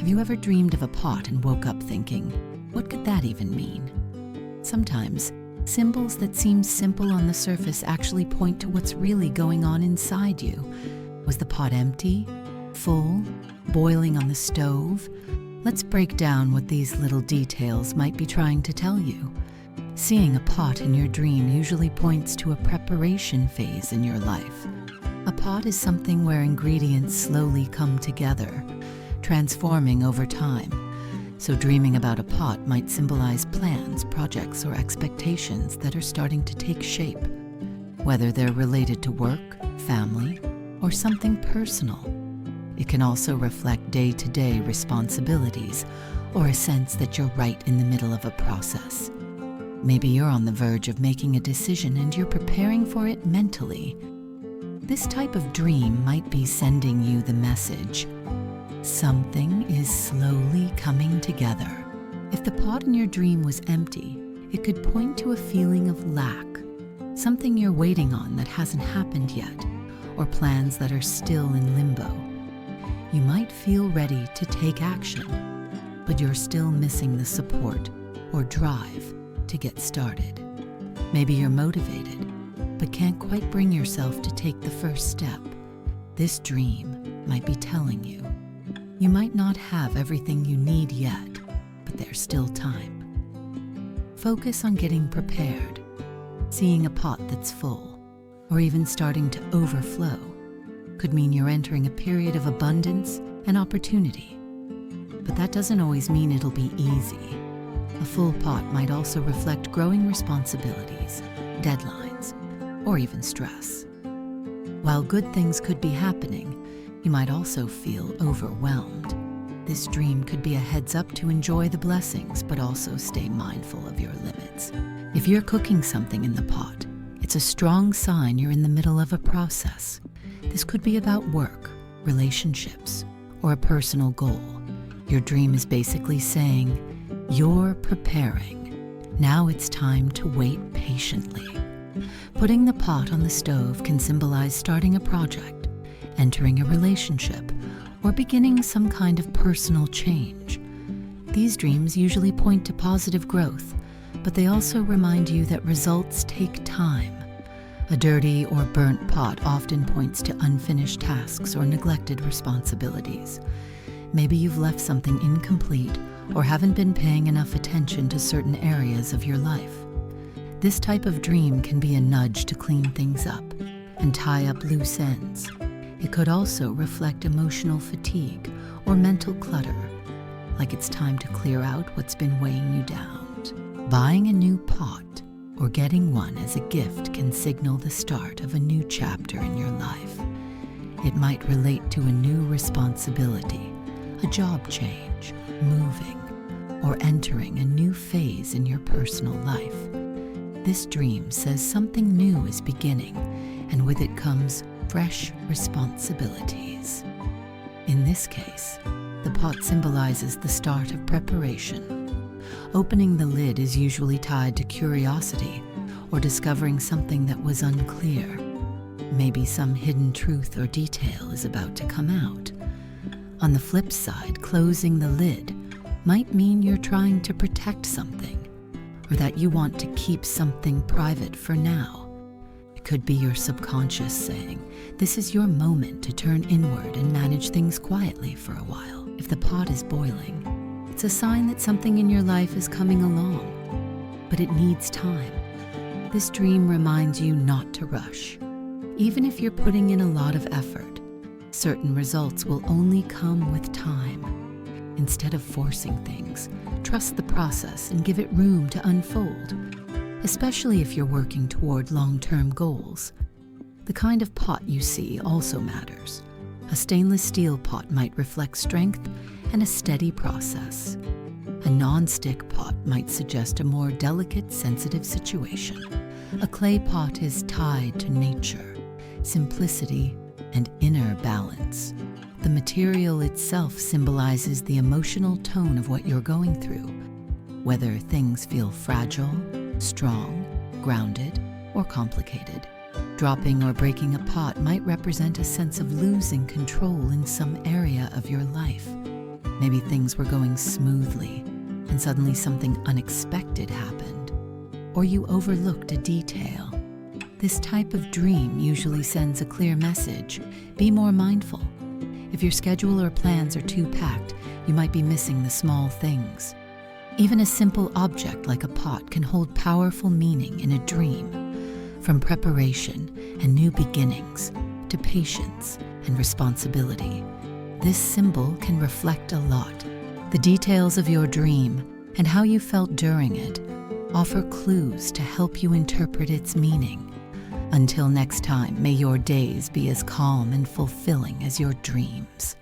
you ever dreamed of a pot and woke up thinking, what could that even mean? Sometimes, symbols that seem simple on the surface actually point to what's really going on inside you. Was the pot empty? Full? Boiling on the stove? Let's break down what these little details might be trying to tell you. Seeing a pot in your dream usually points to a preparation phase in your life. A pot is something where ingredients slowly come together, transforming over time. So dreaming about a pot might symbolize plans, projects, or expectations that are starting to take shape, whether they're related to work, family, or something personal. It can also reflect day-to-day responsibilities or a sense that you're right in the middle of a process. Maybe you're on the verge of making a decision and you're preparing for it mentally. This type of dream might be sending you the message, something is slowly coming together. If the pot in your dream was empty, it could point to a feeling of lack, something you're waiting on that hasn't happened yet, or plans that are still in limbo. You might feel ready to take action, but you're still missing the support or drive to get started. Maybe you're motivated, but can't quite bring yourself to take the first step. This dream might be telling you, you might not have everything you need yet, but there's still time. Focus on getting prepared, seeing a pot that's full, or even starting to overflow, could mean you're entering a period of abundance and opportunity. But that doesn't always mean it'll be easy. A full pot might also reflect growing responsibilities, deadlines, or even stress. While good things could be happening, you might also feel overwhelmed. This dream could be a heads up to enjoy the blessings, but also stay mindful of your limits. If you're cooking something in the pot, it's a strong sign you're in the middle of a process. This could be about work, relationships, or a personal goal. Your dream is basically saying, you're preparing. Now it's time to wait patiently. Putting the pot on the stove can symbolize starting a project, entering a relationship, or beginning some kind of personal change. These dreams usually point to positive growth, but they also remind you that results take time. A dirty or burnt pot often points to unfinished tasks or neglected responsibilities. Maybe you've left something incomplete or haven't been paying enough attention to certain areas of your life. This type of dream can be a nudge to clean things up and tie up loose ends. It could also reflect emotional fatigue or mental clutter, like it's time to clear out what's been weighing you down. Buying a new pot or getting one as a gift can signal the start of a new chapter in your life. It might relate to a new responsibility, a job change, moving, or entering a new phase in your personal life. This dream says something new is beginning, and with it comes fresh responsibilities. In this case, the pot symbolizes the start of preparation. Opening the lid is usually tied to curiosity or discovering something that was unclear. Maybe some hidden truth or detail is about to come out. On the flip side, closing the lid might mean you're trying to protect something, or that you want to keep something private for now. It could be your subconscious saying, this is your moment to turn inward and manage things quietly for a while. If the pot is boiling, it's a sign that something in your life is coming along, but it needs time. This dream reminds you not to rush. Even if you're putting in a lot of effort, certain results will only come with time. Instead of forcing things, trust the process and give it room to unfold, especially if you're working toward long-term goals. The kind of pot you see also matters. A stainless steel pot might reflect strength and a steady process. A non-stick pot might suggest a more delicate, sensitive situation. A clay pot is tied to nature, simplicity, and inner balance. The material itself symbolizes the emotional tone of what you're going through, whether things feel fragile, strong, grounded, or complicated. Dropping or breaking a pot might represent a sense of losing control in some area of your life. Maybe things were going smoothly, and suddenly something unexpected happened, or you overlooked a detail. This type of dream usually sends a clear message: be more mindful. If your schedule or plans are too packed, you might be missing the small things. Even a simple object like a pot can hold powerful meaning in a dream, from preparation and new beginnings to patience and responsibility. This symbol can reflect a lot. The details of your dream and how you felt during it offer clues to help you interpret its meaning. Until next time, may your days be as calm and fulfilling as your dreams.